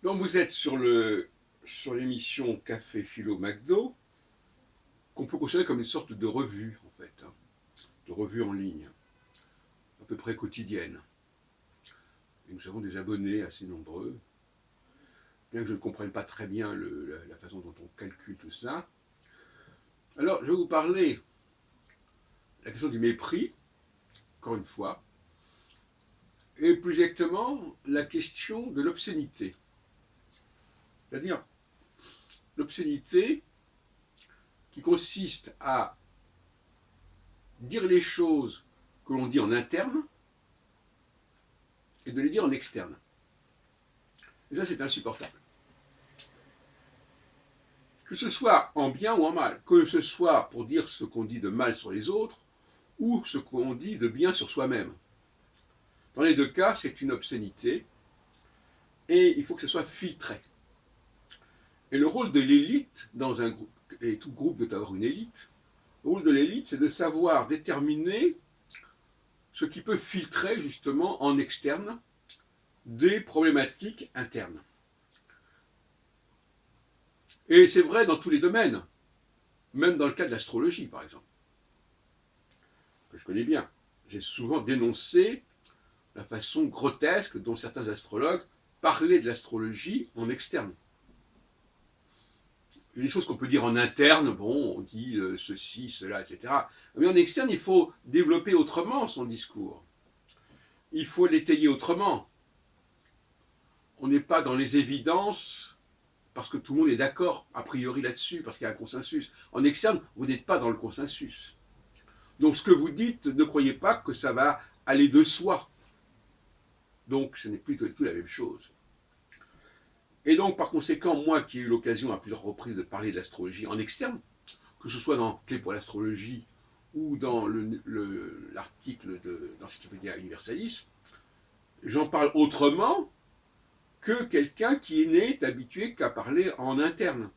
Quand vous êtes sur l'émission Café Philo McDo, qu'on peut considérer comme une sorte de revue, en fait, hein, de revue en ligne, à peu près quotidienne. Et nous avons des abonnés assez nombreux, bien que je ne comprenne pas très bien la façon dont on calcule tout ça. Alors, je vais vous parler de la question du mépris, encore une fois, et plus exactement la question de l'obscénité. C'est-à-dire l'obscénité qui consiste à dire les choses que l'on dit en interne et de les dire en externe. Et ça, c'est insupportable. Que ce soit en bien ou en mal, que ce soit pour dire ce qu'on dit de mal sur les autres ou ce qu'on dit de bien sur soi-même. Dans les deux cas, c'est une obscénité et il faut que ce soit filtré. Et le rôle de l'élite dans un groupe, et tout groupe doit avoir une élite, le rôle de l'élite, c'est de savoir déterminer ce qui peut filtrer justement en externe des problématiques internes. Et c'est vrai dans tous les domaines, même dans le cas de l'astrologie par exemple, que je connais bien. J'ai souvent dénoncé la façon grotesque dont certains astrologues parlaient de l'astrologie en externe. Il y a des choses qu'on peut dire en interne, bon, on dit ceci, cela, etc. Mais en externe, il faut développer autrement son discours. Il faut l'étayer autrement. On n'est pas dans les évidences parce que tout le monde est d'accord a priori là-dessus, parce qu'il y a un consensus. En externe, vous n'êtes pas dans le consensus. Donc ce que vous dites, ne croyez pas que ça va aller de soi. Donc ce n'est plus du tout la même chose. Et donc par conséquent, moi qui ai eu l'occasion à plusieurs reprises de parler de l'astrologie en externe, que ce soit dans Clé pour l'astrologie ou dans l'article de l'Encyclopédia Universalis, j'en parle autrement que quelqu'un qui n'est habitué qu'à parler en interne.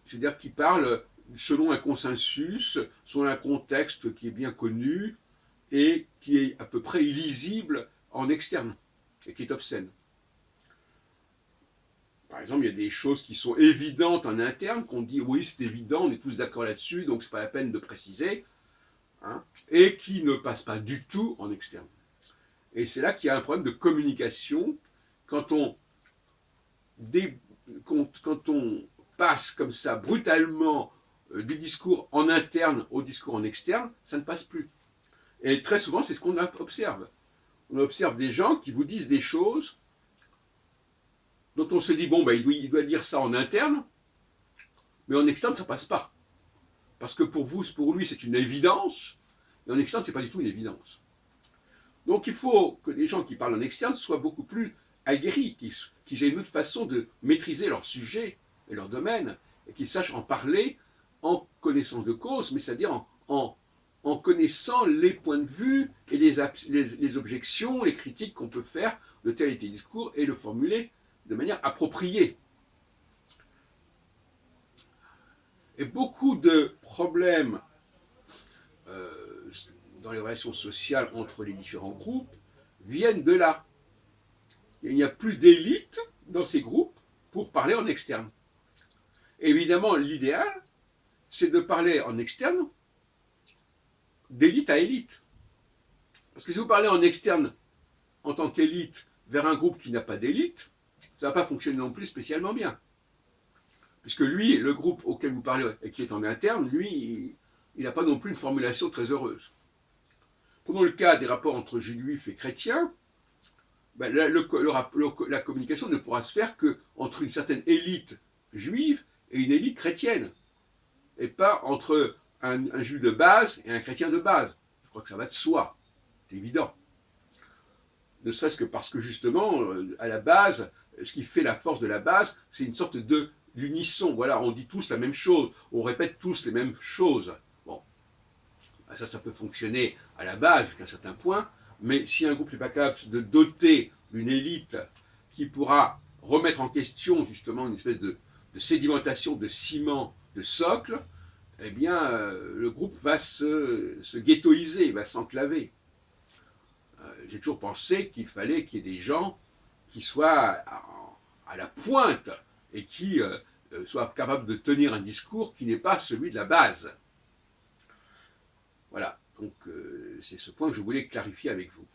C'est-à-dire qui parle selon un consensus, selon un contexte qui est bien connu et qui est à peu près illisible en externe et qui est obscène. Par exemple, il y a des choses qui sont évidentes en interne, qu'on dit oui, c'est évident, on est tous d'accord là-dessus, donc c'est pas la peine de préciser, hein, et qui ne passent pas du tout en externe. Et c'est là qu'il y a un problème de communication quand on, quand on passe comme ça brutalement du discours en interne au discours en externe, ça ne passe plus. Et très souvent, c'est ce qu'on observe. On observe des gens qui vous disent des choses dont on se dit, bon, ben, il doit dire ça en interne, mais en externe, ça ne passe pas. Parce que pour lui, c'est une évidence, et en externe, ce n'est pas du tout une évidence. Donc il faut que les gens qui parlent en externe soient beaucoup plus aguerris, qu'ils aient une autre façon de maîtriser leur sujet et leur domaine, et qu'ils sachent en parler en connaissance de cause, mais c'est-à-dire en connaissant les points de vue et les objections, les critiques qu'on peut faire de tel et tel discours et le formuler de manière appropriée. Et beaucoup de problèmes dans les relations sociales entre les différents groupes viennent de là. Il n'y a plus d'élite dans ces groupes pour parler en externe. Et évidemment, l'idéal, c'est de parler en externe d'élite à élite. Parce que si vous parlez en externe en tant qu'élite vers un groupe qui n'a pas d'élite, ça ne va pas fonctionner non plus spécialement bien. Puisque lui, le groupe auquel vous parlez et qui est en interne, lui, il n'a pas non plus une formulation très heureuse. Prenons le cas des rapports entre juifs et chrétiens, ben, la communication ne pourra se faire qu'entre une certaine élite juive et une élite chrétienne, et pas entre un juif de base et un chrétien de base. Je crois que ça va de soi, c'est évident. Ne serait-ce que parce que justement, à la base, ce qui fait la force de la base, c'est une sorte de l'unisson. Voilà, on dit tous la même chose, on répète tous les mêmes choses. Bon, ça peut fonctionner à la base jusqu'à un certain point, mais si un groupe n'est pas capable de doter d'une élite qui pourra remettre en question justement une espèce de sédimentation, de ciment, de socle, eh bien, le groupe va se ghettoiser, va s'enclaver. J'ai toujours pensé qu'il fallait qu'il y ait des gens qui soient à la pointe et qui soit capable de tenir un discours qui n'est pas celui de la base. Voilà, donc c'est ce point que je voulais clarifier avec vous.